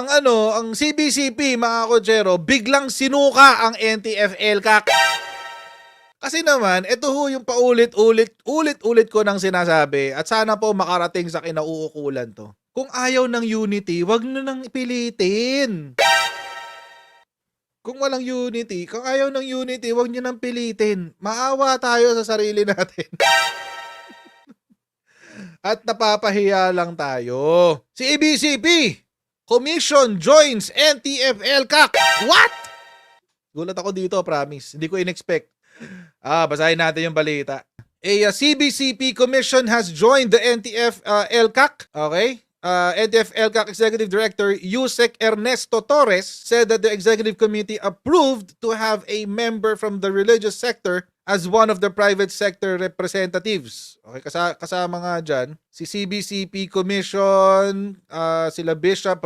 ang CBCP mga kotsero, biglang sinuka ang NTF-ELCAC. Kasi naman, ito ho yung ulit-ulit ko nang sinasabi at sana po makarating sa kinauukulan to. Kung ayaw ng unity, wag nyo nang pilitin. Kung ayaw ng unity, wag nyo nang pilitin. Maawa tayo sa sarili natin. At napapahiya lang tayo. Si ABCP, Commission joins NTF-ELCAC. What? Gulat ako dito, promise. Hindi ko in-expect. Basahin natin yung balita. CBCP Commission has joined the NTF-ELCAC. Okay? NTF-ELCAC Executive Director Yusek Ernesto Torres said that the Executive Committee approved to have a member from the religious sector as one of the private sector representatives. Okay, kasama nga dyan si CBCP Commission, sila Bishop